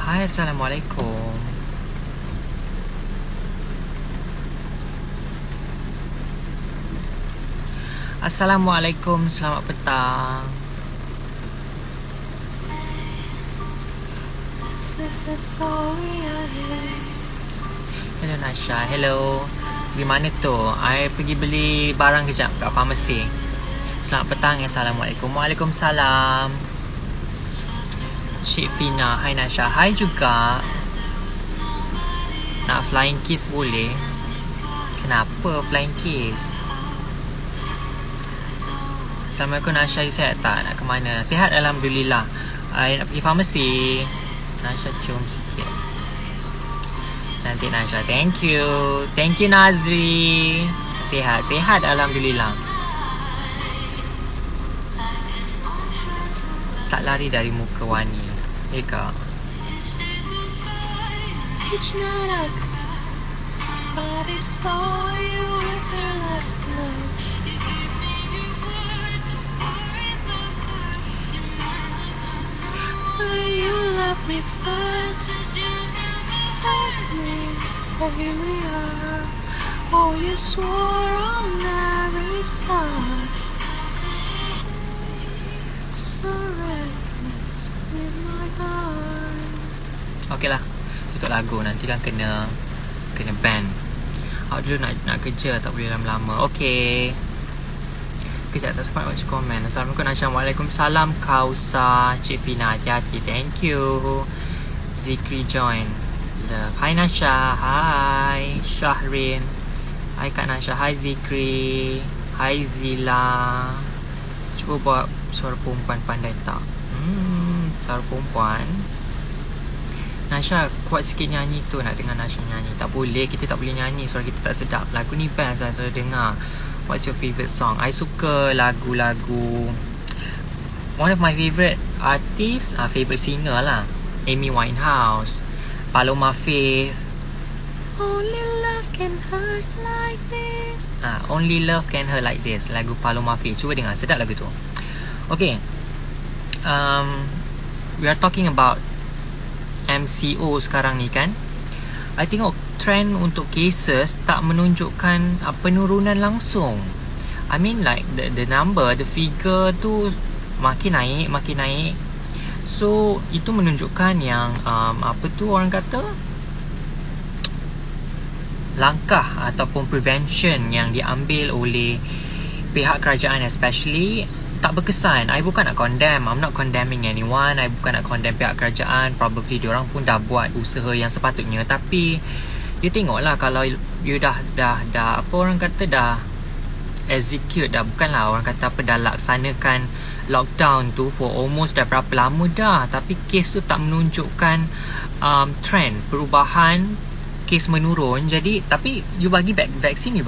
Hai, Assalamualaikum. Assalamualaikum, selamat petang. Hello Nasha, hello. Di mana tu? I pergi beli barang kejap kat farmasi. Selamat petang, Assalamualaikum. Waalaikumsalam. Cik Fina, hai Nasha. Hai juga. Nak flying kiss boleh? Kenapa flying kiss? Assalamualaikum Nasha, you sihat tak? Nak ke mana? Sihat Alhamdulillah. I nak pergi farmasi. Nasha cium sikit. Cantik Nasha, thank you. Thank you Nazri. Sihat, sihat Alhamdulillah. Tak lari dari muka Wani. Ya kak? Each night I cry, somebody saw you with her last love. You gave me your word, you left me first. Oh, here we are. Oh, you swore I'll never stop. So reckless with my heart. Okey lah, tutup lagu. Nanti kan kena ban. Awak dulu nak kerja, tak boleh lama-lama. Okey. Kejap tak sempat baca komen. Assalamualaikum. Waalaikumsalam Kausa. Cik Fina, hati-hati. Thank you. Zikri join. Love. Hai Nasha. Hai Syahrin. Hai Kak Nasha. Hai Zikri. Hai Zila. Cuba buat suara perempuan, pandai tak? Suara perempuan. Nasha, kuat sikit nyanyi tu. Nak dengar Nasha nyanyi. Tak boleh, kita tak boleh nyanyi. Suara kita tak sedap. Lagu ni best lah saya dengar. What's your favourite song? I suka lagu-lagu. One of my favourite artist, favourite singer lah, Amy Winehouse, Paloma Faith. Only love can hurt like this. Only love can hurt like this. Lagu Paloma Faith. Cuba dengar, sedap lagu tu. Okay. We are talking about MCO sekarang ni kan. I tengok trend untuk cases tak menunjukkan penurunan langsung. I mean like the number, the figure tu makin naik. So itu menunjukkan yang apa tu orang kata, langkah ataupun prevention yang diambil oleh pihak kerajaan especially tak berkesan. I bukan nak condemn, I'm not condemning anyone. I bukan nak condemn pihak kerajaan. Probably diorang pun dah buat usaha yang sepatutnya. Tapi you tengoklah, kalau you dah apa orang kata, dah execute dah, bukanlah orang kata apa, dah laksanakan lockdown tu for almost dah berapa lama dah, tapi kes tu tak menunjukkan trend perubahan, kes menurun. Jadi tapi you bagi vaksin,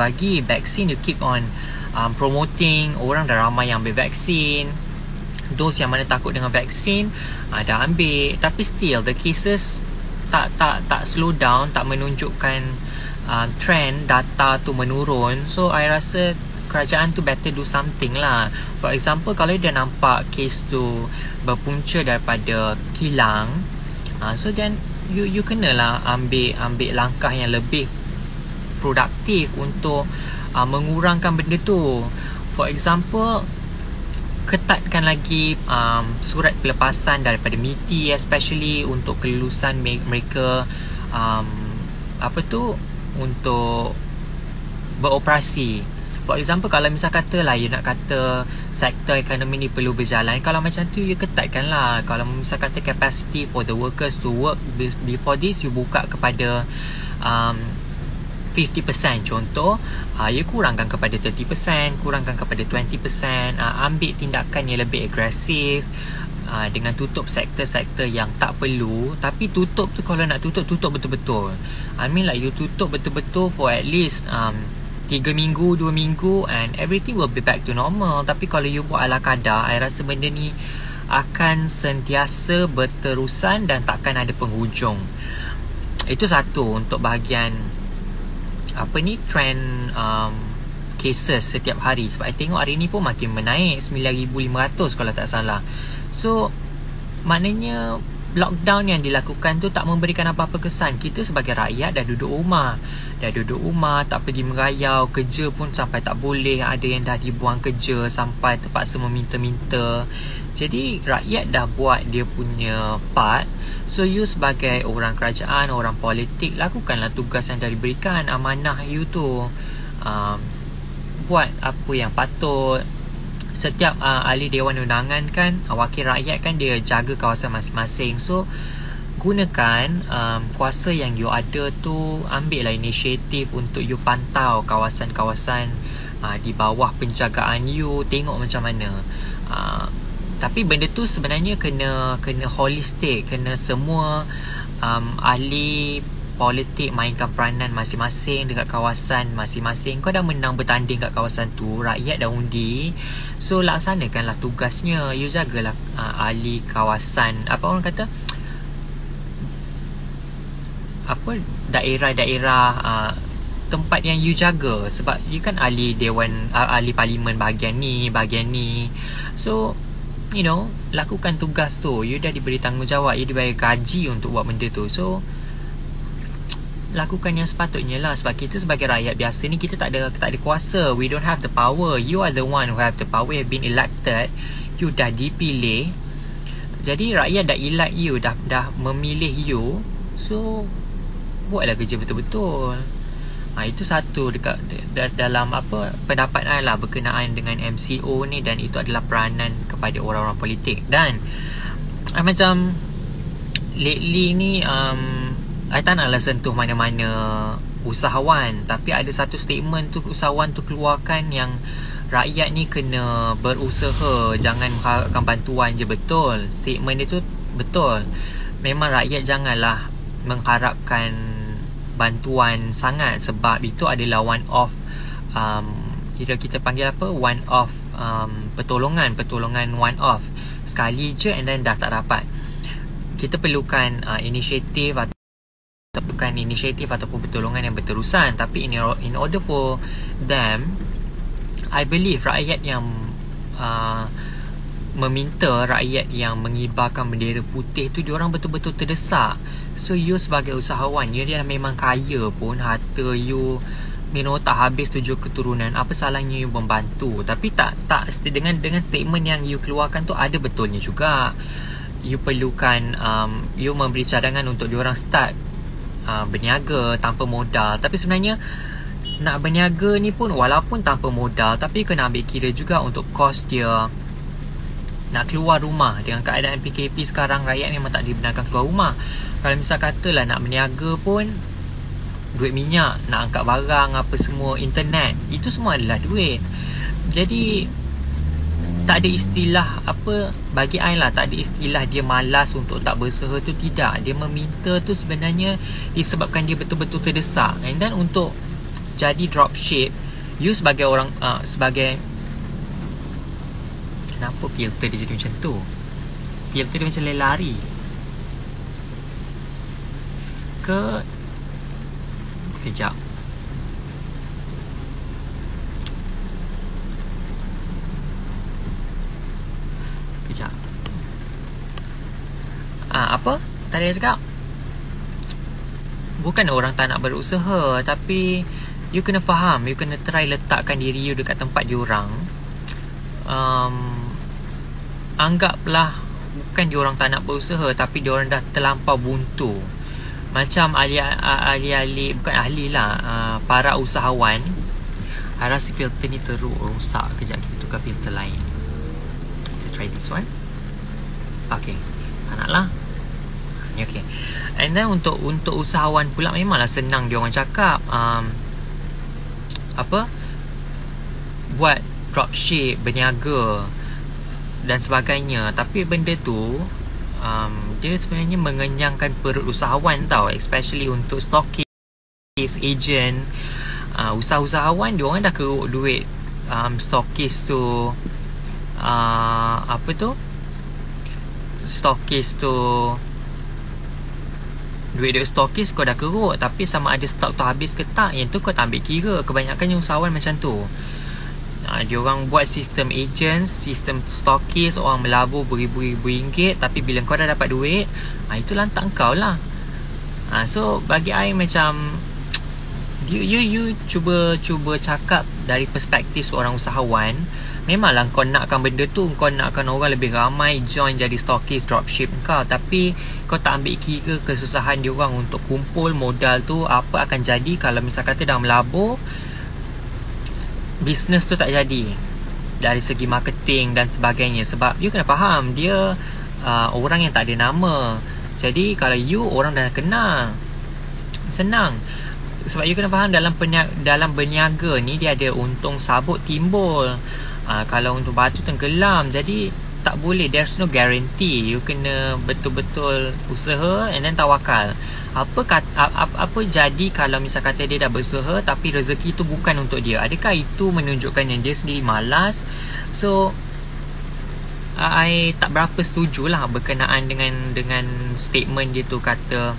you keep on promoting. Orang dah ramai yang ambil vaksin. Those yang mana takut dengan vaksin dah ambil. Tapi still the cases tak slow down, tak menunjukkan trend data tu menurun. So I rasa kerajaan tu better do something lah. For example, kalau dia nampak kes tu berpunca daripada kilang, so then you kenalah ambil langkah yang lebih produktif untuk mengurangkan benda tu. For example, ketatkan lagi surat pelepasan daripada MITI, especially untuk kelulusan mereka untuk beroperasi. For example, kalau misal katalah you nak kata sektor ekonomi ni perlu berjalan, kalau macam tu you ketatkan lah. Kalau misal kata capacity for the workers to work, before this you buka kepada 50% contoh, you kurangkan kepada 30%, kurangkan kepada 20%, ambil tindakan yang lebih agresif dengan tutup sektor-sektor yang tak perlu. Tapi tutup tu, kalau nak tutup betul-betul. I mean like you tutup betul-betul for at least 3 minggu, 2 minggu, and everything will be back to normal. Tapi kalau you buat ala kadar, I rasa benda ni akan sentiasa berterusan dan takkan ada penghujung. Itu satu untuk bahagian trend cases setiap hari. Sebab I tengok hari ni pun makin menaik, 9,500 kalau tak salah. So maknanya lockdown yang dilakukan tu tak memberikan apa-apa kesan. Kita sebagai rakyat dah duduk rumah, tak pergi merayau, kerja pun sampai tak boleh, ada yang dah dibuang kerja sampai terpaksa meminta-minta. Jadi rakyat dah buat dia punya part. So you sebagai orang kerajaan, orang politik, lakukanlah tugas yang dah diberikan, amanah you tu. Buat apa yang patut. Setiap ahli Dewan Undangan kan, wakil rakyat kan, dia jaga kawasan masing-masing. So gunakan kuasa yang you ada tu, ambil lah inisiatif untuk you pantau kawasan-kawasan di bawah penjagaan you, tengok macam mana. Tapi benda tu sebenarnya kena holistik, kena semua ahli politik mainkan peranan masing-masing dekat kawasan masing-masing. Kau dah menang bertanding kat kawasan tu, rakyat dah undi. So laksanakanlah tugasnya. You jagalah ahli kawasan, apa orang kata, apa, daerah-daerah tempat yang you jaga. Sebab you kan ahli dewan, ahli parlimen bahagian ni. So you know, lakukan tugas tu. You dah diberi tanggungjawab, you dibayar gaji untuk buat benda tu. So lakukan yang sepatutnya lah. Sebab kita sebagai rakyat biasa ni, kita tak ada kuasa. We don't have the power. You are the one who have the power. You have been elected. You dah dipilih. Jadi rakyat dah elect you, dah memilih you. So buatlah kerja betul-betul. Itu satu dekat dalam apa pendapat I lah berkenaan dengan MCO ni. Dan itu adalah peranan kepada orang-orang politik. Dan macam lately ni I tak naklah sentuh mana-mana usahawan, tapi ada satu statement tu usahawan tu keluarkan yang rakyat ni kena berusaha, jangan mengharapkan bantuan je. Betul, statement dia tu betul. Memang rakyat janganlah mengharapkan bantuan sangat, sebab itu adalah one off kita panggil apa, one off pertolongan one off, sekali je and then dah tak dapat. Kita perlukan inisiatif ataupun pertolongan yang berterusan. Tapi in order for them, I believe rakyat yang meminta, rakyat yang mengibarkan bendera putih tu, diorang betul-betul terdesak. So you sebagai usahawan, you dah memang kaya pun, harta you tak habis 7 keturunan, apa salahnya you membantu? Tapi tak dengan statement yang you keluarkan tu ada betulnya juga. You perlukan you memberi cadangan untuk diorang start berniaga tanpa modal. Tapi sebenarnya nak berniaga ni pun walaupun tanpa modal, tapi kena ambil kira juga untuk kos dia nak keluar rumah. Dengan keadaan PKP sekarang, rakyat memang tak dibenarkan keluar rumah. Kalau misal katalah nak berniaga pun, duit minyak, nak angkat barang apa semua, internet, itu semua adalah duit. Jadi tak ada istilah apa, bagi I lah, tak ada istilah dia malas untuk tak berusaha tu. Tidak, dia meminta tu sebenarnya disebabkan dia betul-betul terdesak. And then untuk jadi dropship, you sebagai orang sebagai, kenapa filter dia jadi macam tu? Filter dia macam lari ke kejap. Apa tadi saya cakap? Bukan orang tak nak berusaha, tapi you kena faham, you kena try letakkan diri you dekat tempat diorang. Anggaplah bukan diorang tak nak berusaha, tapi diorang dah terlampau buntu. Macam ahli-ahli, bukan ahli lah, para usahawan. I rasa filter ni teruk, rosak. Kejap kita tukar filter lain. Let's try this one. Okay, tak nak lah. Okay. And then untuk usahawan pula, memanglah senang dia orang cakap buat dropship, berniaga dan sebagainya. Tapi benda tu dia sebenarnya mengenyangkan perut usahawan tau. Especially untuk stockist, agent, usahawan, dia orang dah keruk duit stockist tu. Stockist tu, duit stockist kau dah keruk, tapi sama ada stok tu habis ke tak, yang tu kau tak ambil kira. Kebanyakannya usahawan macam tu. Diorang buat sistem agents, sistem stockist, orang melabur beribu-ribu ringgit, tapi bila kau dah dapat duit, itu lantak kau lah. So bagi I macam You cuba cakap dari perspektif seorang usahawan. Memanglah kau nakkan benda tu, kau nakkan orang lebih ramai join jadi stockist, dropship kau, tapi kau tak ambil kira kesusahan diorang untuk kumpul modal tu. Apa akan jadi kalau misal kata dah melabur, bisnes tu tak jadi dari segi marketing dan sebagainya. Sebab you kena faham, dia orang yang tak ada nama. Jadi kalau you orang dah kenal, senang. Sebab you kena faham, dalam berniaga ni dia ada untung sabut timbul. Kalau untuk batu tenggelam, jadi tak boleh, there's no guarantee. You kena betul-betul usaha and then tawakal. Apa jadi kalau misal kata dia dah berusaha tapi rezeki tu bukan untuk dia? Adakah itu menunjukkan yang dia sendiri malas? So I tak berapa setuju lah berkenaan dengan statement dia tu, kata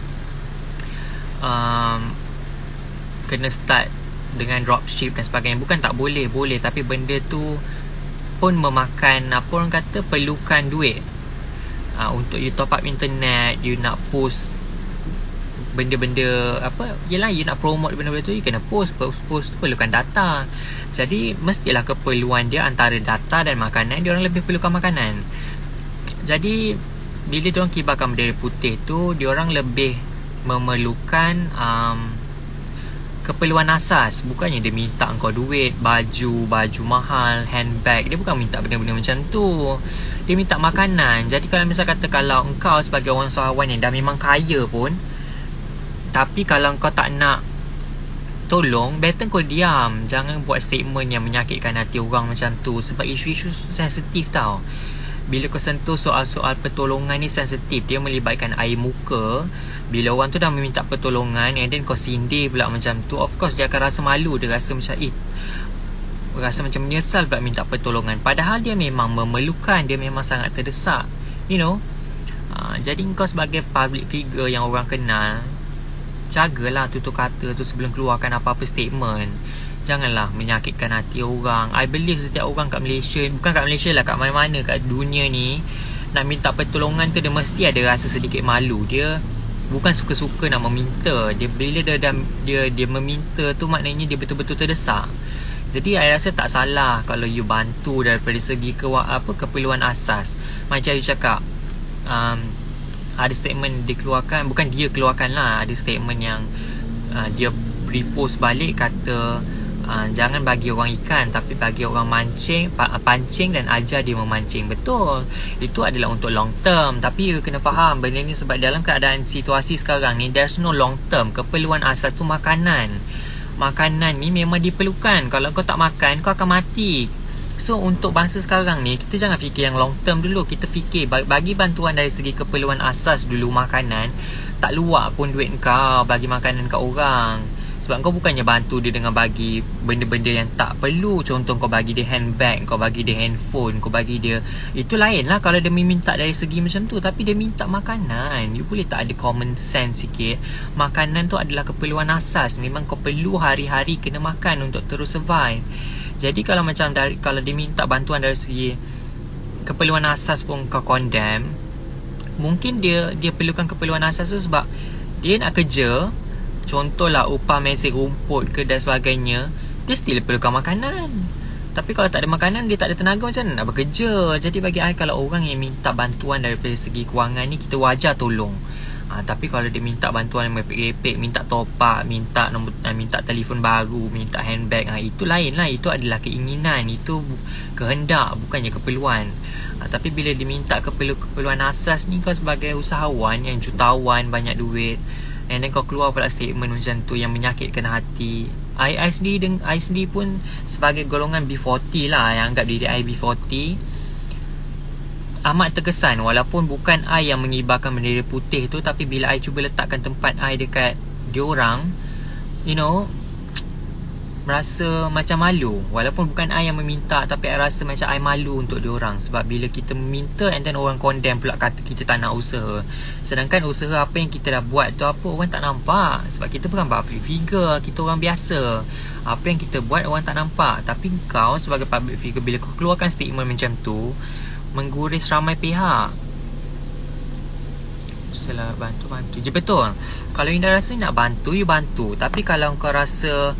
kena start dengan dropship dan sebagainya. Bukan tak boleh, tapi benda tu pun memakan, apa orang kata, perlukan duit. Untuk you top up internet, you nak post benda-benda apa, yelah, you nak promote benda-benda tu, you kena post tu perlukan data. Jadi mestilah keperluan dia antara data dan makanan, dia orang lebih perlukan makanan. Jadi bila dia orang kibarkan bendera putih tu, dia orang lebih memerlukan keperluan asas. Bukannya dia minta engkau duit, baju mahal, handbag. Dia bukan minta benda-benda macam tu. Dia minta makanan. Jadi kalau misal kata, kalau engkau sebagai orang usahawan yang dah memang kaya pun, tapi kalau engkau tak nak tolong, better kau diam. Jangan buat statement yang menyakitkan hati orang macam tu. Sebab isu-isu sensitif tau. Bila kau sentuh soal-soal pertolongan ni sensitif. Dia melibatkan air muka. Bila orang tu dah meminta pertolongan and then kau sindir pula macam tu, of course dia akan rasa malu. Dia rasa macam rasa macam menyesal pula minta pertolongan. Padahal dia memang memerlukan, dia memang sangat terdesak, you know. Jadi kau sebagai public figure yang orang kenal, jagalah tutur kata tu sebelum keluarkan apa-apa statement. Janganlah menyakitkan hati orang. I believe setiap orang kat Malaysia, bukan kat Malaysia lah, kat mana-mana kat dunia ni, nak minta pertolongan tu dia mesti ada rasa sedikit malu. Dia bukan suka-suka nak meminta. Bila dia meminta tu, maknanya dia betul-betul terdesak. Jadi I rasa tak salah kalau you bantu daripada segi keperluan asas. Macam you cakap, ada statement dikeluarkan, bukan dia keluarkan lah, ada statement yang dia repost balik, kata jangan bagi orang ikan, tapi bagi orang pancing dan ajar dia memancing. Betul, itu adalah untuk long term. Tapi you kena faham benda ni, sebab dalam keadaan situasi sekarang ni, there's no long term. Keperluan asas tu makanan. Makanan ni memang diperlukan. Kalau kau tak makan, kau akan mati. So untuk bangsa sekarang ni, kita jangan fikir yang long term dulu. Kita fikir bagi bantuan dari segi keperluan asas dulu, makanan. Tak luak pun duit kau bagi makanan kat orang. Sebab kau bukannya bantu dia dengan bagi benda-benda yang tak perlu. Contoh kau bagi dia handbag, kau bagi dia handphone, kau bagi dia, itu lain lah kalau dia minta dari segi macam tu. Tapi dia minta makanan, you boleh tak ada common sense sikit? Makanan tu adalah keperluan asas. Memang kau perlu hari-hari kena makan untuk terus survive. Jadi kalau macam kalau dia minta bantuan dari segi keperluan asas pun kau condemn, mungkin dia perlukan keperluan asas tu sebab dia nak kerja. Contohlah upah mesej rumput ke dan sebagainya, dia still perlukan makanan. Tapi kalau tak ada makanan, dia tak ada tenaga, macam mana nak bekerja? Jadi bagi I, kalau orang yang minta bantuan daripada segi kewangan ni, kita wajar tolong. Tapi kalau dia minta bantuan yang merepek-repek, minta top up, minta telefon baru, minta handbag, itu lain lah. Itu adalah keinginan, itu kehendak, bukannya keperluan. Tapi bila diminta keperluan asas ni, kau sebagai usahawan yang jutawan, banyak duit, and then kau keluar pula statement macam tu yang menyakitkan hati. I sendiri pun sebagai golongan B40 lah, yang anggap diri I B40, amat terkesan. Walaupun bukan I yang mengibarkan bendera putih tu, tapi bila I cuba letakkan tempat I dekat diorang, you know, rasa macam malu. Walaupun bukan I yang meminta, tapi I rasa macam I malu untuk diorang. Sebab bila kita meminta and then orang condemn pula, kata kita tak nak usaha. Sedangkan usaha apa yang kita dah buat tu apa, orang tak nampak. Sebab kita bukan public figure, kita orang biasa. Apa yang kita buat orang tak nampak. Tapi kau sebagai public figure, bila kau keluarkan statement macam tu, mengguris ramai pihak. Salah bantu je, betul. Kalau Indah rasa nak bantu, you bantu. Tapi kalau kau rasa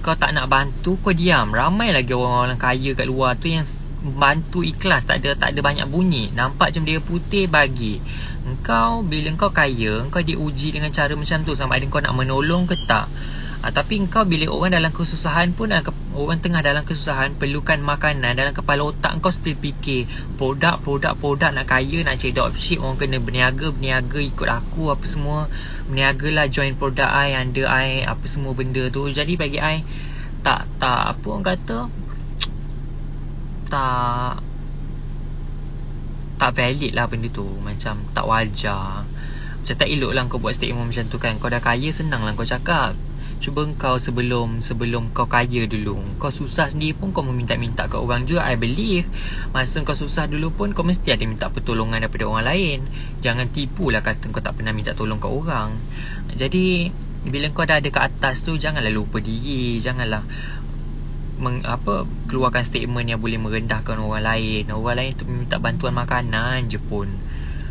kau tak nak bantu, kau diam. Ramai lagi orang-orang kaya kat luar tu yang bantu ikhlas, tak ada banyak bunyi. Nampak macam dia putih, bagi. Engkau, bila engkau kaya, engkau diuji dengan cara macam tu, sama ada kau nak menolong ke tak. Tapi engkau bila orang dalam kesusahan pun, orang tengah dalam kesusahan, perlukan makanan, dalam kepala otak engkau still fikir produk, nak kaya, nak cari dropship, orang kena berniaga ikut aku apa semua. Berniaga lah, join produk I, under I, apa semua benda tu. Jadi bagi I tak apa orang kata, tak valid lah benda tu. Macam tak wajar, macam tak elok lah kau buat statement macam tu kan. Kau dah kaya, senang lah kau cakap. Cuba kau sebelum kau kaya dulu, kau susah sendiri pun kau meminta-minta kat orang juga. I believe masa kau susah dulu pun kau mesti ada minta pertolongan daripada orang lain. Jangan tipulah kata kau tak pernah minta tolong kat orang. Jadi bila kau dah ada kat atas tu, janganlah lupa diri. Janganlah keluarkan statement yang boleh merendahkan orang lain. Orang lain tu minta bantuan makanan je pun,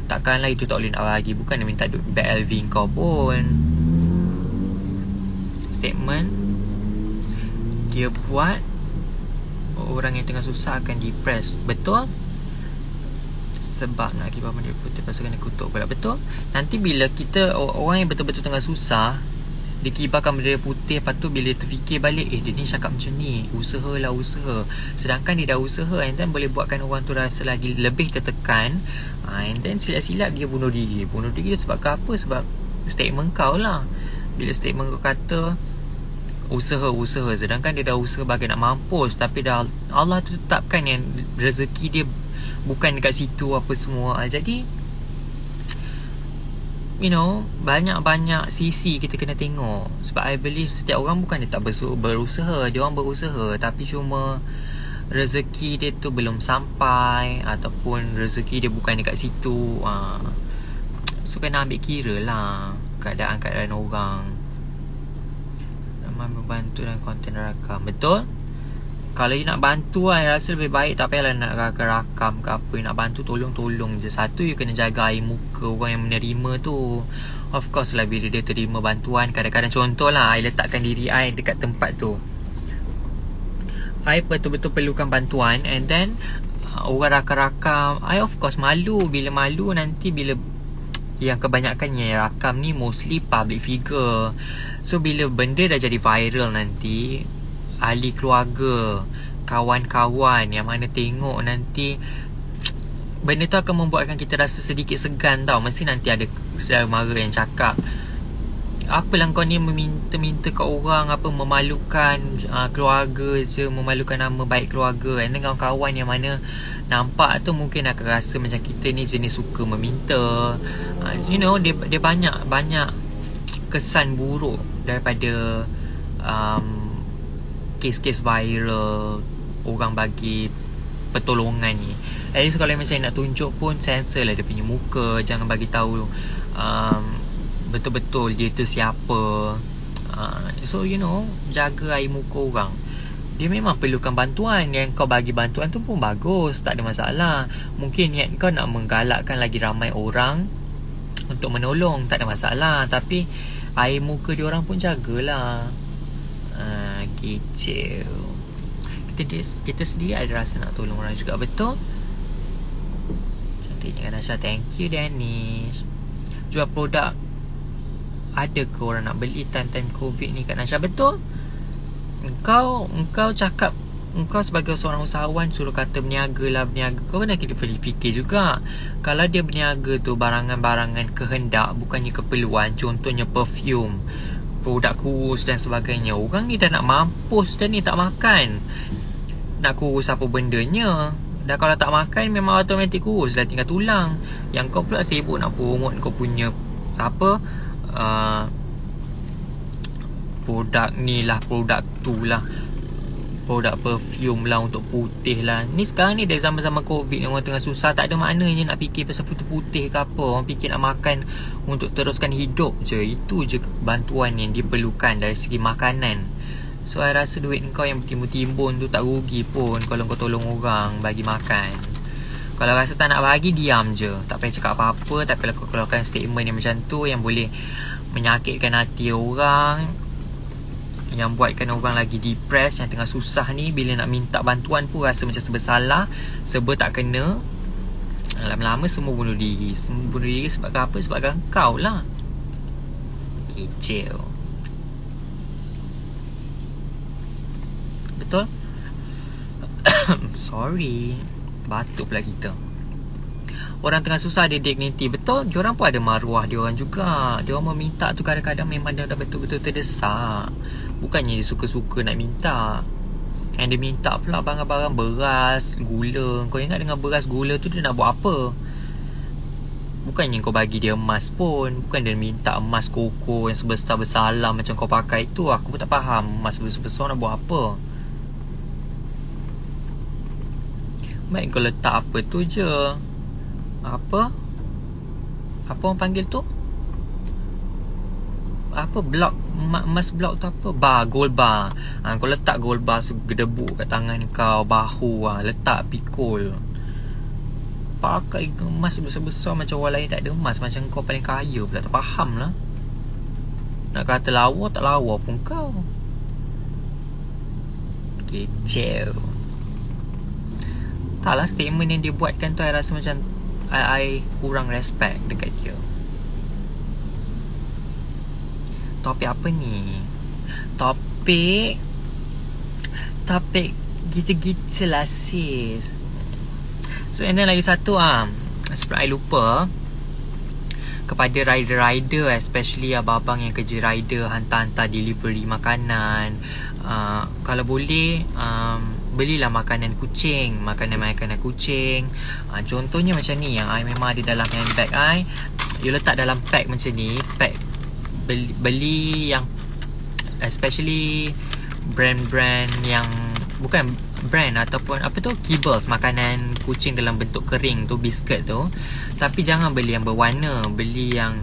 takkanlah itu tak boleh nak bagi. Bukan dia minta bag LV kau pun. Statement dia buat, orang yang tengah susah akan depress. Betul. Sebab nak kibah benda putih, pasal kena kutuk pula. Betul. Nanti bila kita, orang yang betul-betul tengah susah, dia kibarkan benda putih, lepas tu bila terfikir balik, dia ni cakap macam ni, usaha. Sedangkan dia dah usaha, and then boleh buatkan orang tu rasa lagi lebih tertekan, and then silap-silap dia bunuh diri. Bunuh diri sebab apa? Sebab statement kau lah. Bila statement kau kata usaha, sedangkan dia dah usaha bagi nak mampus, tapi dah Allah tu tetapkan yang rezeki dia bukan dekat situ apa semua. Jadi banyak sisi kita kena tengok. Sebab I believe setiap orang bukan dia tak berusaha, dia orang berusaha, tapi cuma rezeki dia tu belum sampai, ataupun rezeki dia bukan dekat situ. So kena ambil kira lah keadaan orang. Ramai membantu dalam konten rakam. Betul. Kalau you nak bantu, I rasa lebih baik tak payahlah nak rakam ke apa. You nak bantu, tolong je. Satu, you kena jaga air muka orang yang menerima tu. Of course lah, bila dia terima bantuan, kadang-kadang contoh lah, I letakkan diri I dekat tempat tu, I betul-betul perlukan bantuan, and then orang rakam-rakam, I of course malu. Bila malu, nanti bila yang kebanyakannya yang rakam ni mostly public figure. So bila benda dah jadi viral, nanti ahli keluarga, kawan-kawan yang mana tengok, nanti benda tu akan membuatkan kita rasa sedikit segan tau. Mesti nanti ada saudara mara yang cakap, apalah kau ni meminta-minta kat orang, apa memalukan keluarga je, memalukan nama baik keluarga. And then kawan-kawan yang mana nampak tu mungkin akan rasa macam kita ni jenis suka meminta. Dia banyak kesan buruk daripada kes-kes viral orang bagi pertolongan ni. At least kalau macam nak tunjuk pun, sensor lah dia punya muka. Jangan bagi tahu betul-betul dia tu siapa. So jaga air muka orang. Dia memang perlukan bantuan. Yang kau bagi bantuan tu pun bagus, tak ada masalah. Mungkin niat kau nak menggalakkan lagi ramai orang untuk menolong, tak ada masalah. Tapi air muka diorang pun jagalah. Kecil. Kita sendiri ada rasa nak tolong orang juga. Betul. Cantiknya kan Asha. Thank you Dennis. Jual produk, ada ke orang nak beli time-time COVID ni Kak Nasha? Betul. Engkau cakap, engkau sebagai seorang usahawan suruh kata berniaga. Kau kena fikir juga. Kalau dia berniaga tu barangan-barangan kehendak, bukannya keperluan. Contohnya perfume, produk kurus dan sebagainya. Orang ni dah nak mampus dah ni, tak makan. Nak kurus apa bendanya? Dah kalau tak makan memang automatik kurus lah, tinggal tulang. Yang kau pula sibuk nak promote kau punya produk ni lah, produk tu lah, produk perfume lah untuk putih lah. Ni sekarang ni dah zaman-zaman COVID ni, orang tengah susah, tak ada maknanya nak fikir pasal putih-putih ke apa. Orang fikir nak makan untuk teruskan hidup je. Itu je bantuan yang diperlukan dari segi makanan. So I rasa duit kau yang timbun-timbun tu tak rugi pun kalau kau tolong orang bagi makan. Kalau rasa tak nak bagi, diam je, tak payah cakap apa-apa. Tapi kalau kau keluarkan statement yang macam tu, yang boleh menyakitkan hati orang, yang buatkan orang lagi depressed, yang tengah susah ni, bila nak minta bantuan pun rasa macam bersalah, serba tak kena. Lama-lama semua bunuh diri. Semua bunuh diri sebab apa? Sebabkan kau lah. Kecil. Betul? Sorry, batuk pula kita. Orang tengah susah ada dignity. Betul, diorang pun ada maruah diorang juga. Diorang meminta tu kadang-kadang memang dah betul-betul terdesak. Bukannya dia suka-suka nak minta. Yang dia minta pula barang-barang beras, gula. Kau ingat dengan beras, gula tu dia nak buat apa? Bukannya kau bagi dia emas pun. Bukan dia minta emas koko yang sebesar-besar lah macam kau pakai tu. Aku pun tak faham emas sebesar-besar nak buat apa. Baik kau letak apa tu je. Apa orang panggil tu? Apa blok, emas blok tu apa? Bar, gold bar. Kau letak gold bar segedebuk kat tangan kau, bahu letak pikul. Pakai emas besar-besar macam orang lain tak ada emas, macam kau paling kaya pula. Tak faham lah. Nak kata lawa tak lawa pun kau. Kecil. Taklah, statement yang dia buatkan tu I rasa macam I kurang respect dekat dia. Topik apa ni? Topik gitu-gitu lah sis. So and then lagi satu sebab I lupa, kepada rider-rider, especially abang-abang yang kerja rider, hantar-hantar delivery makanan, kalau boleh belilah makanan kucing, makanan kucing. Contohnya macam ni, yang I memang ada dalam handbag I. You letak dalam pack macam ni, pack beli yang especially brand-brand yang bukan brand ataupun apa tu, kibbles, makanan kucing dalam bentuk kering tu, biscuit tu. Tapi jangan beli yang berwarna, beli yang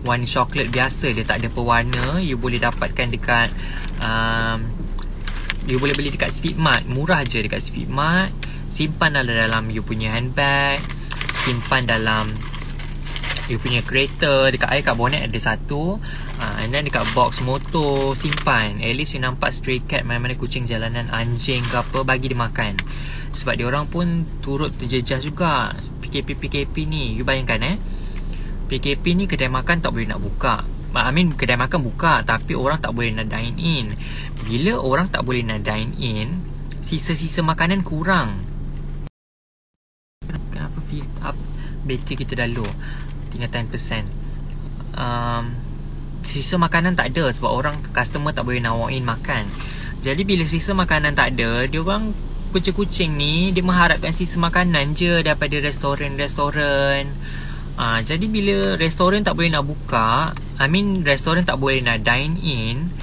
warna coklat biasa, dia tak ada pewarna. You boleh dapatkan dekat you boleh beli dekat Speedmart, murah je dekat Speedmart. Simpan dalam you punya handbag, simpan dalam you punya kereta. Dekat I kat bonnet ada satu, and then dekat box motor simpan. At least you nampak stray cat, mana-mana kucing jalanan, anjing ke apa, bagi dia makan. Sebab dia orang pun turut terjejas juga. PKP ni, you bayangkan PKP ni kedai makan tak boleh nak buka. Kedai makan buka, tapi orang tak boleh nak dine in. Bila orang tak boleh nak dine in, sisa-sisa makanan kurang. Kenapa fill up bateri kita dah low, tinggal 10%. Sisa makanan tak ada sebab orang, customer tak boleh nak walk in makan. Jadi bila sisa makanan tak ada, dia orang kucing-kucing ni, dia mengharapkan sisa makanan je daripada restoran-restoran. Jadi bila restoran tak boleh nak buka, restoran tak boleh nak dine in,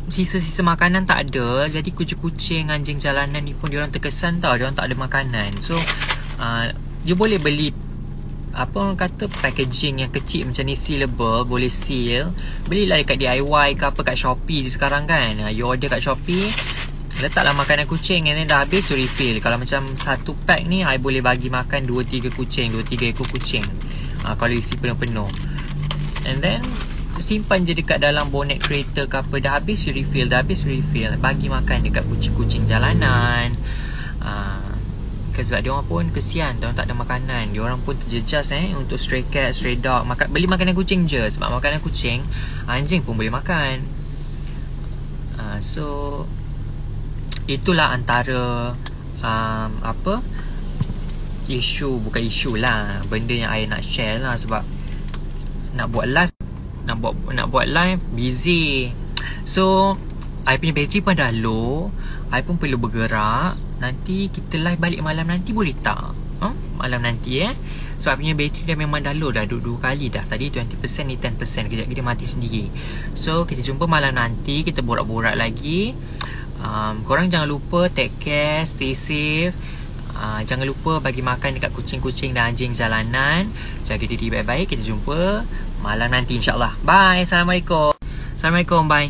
sisa-sisa makanan tak ada. Jadi kucing-kucing, anjing jalanan ni pun diorang terkesan tau, diorang tak ada makanan. So you boleh beli apa orang kata, packaging yang kecil macam ni, sealable, boleh seal. Belilah dekat DIY ke apa, kat Shopee je sekarang kan. You order kat Shopee, letaklah makanan kucing, and then dah habis you refill. Kalau macam satu pack ni, I boleh bagi makan 2-3 kucing, 2-3 ekor kucing, kalau isi penuh-penuh. And then simpan je dekat dalam bonnet kereta ke apa. Dah habis you refill, dah habis you refill. Bagi makan dekat kucing-kucing jalanan. Sebab diorang pun kesian, diorang tak ada makanan. Diorang pun terjejas untuk stray cat, stray dog. Beli makanan kucing je. Sebab makanan kucing, anjing pun boleh makan. So itulah antara isu, bukan isu lah, benda yang I nak share lah. Sebab nak buat live, nak buat live busy. So I punya bateri pun dah low, I pun perlu bergerak. Nanti kita live balik malam nanti boleh tak? Malam nanti sebab punya bateri dah memang dah low dah, dua kali dah. Tadi 20% ni 10%, kejap lagi dia mati sendiri. So kita jumpa malam nanti, kita borak-borak lagi. Korang jangan lupa take care, stay safe. Jangan lupa bagi makan dekat kucing-kucing dan anjing jalanan. Jaga diri baik-baik. Kita jumpa malam nanti insyaAllah. Bye. Assalamualaikum. Assalamualaikum. Bye.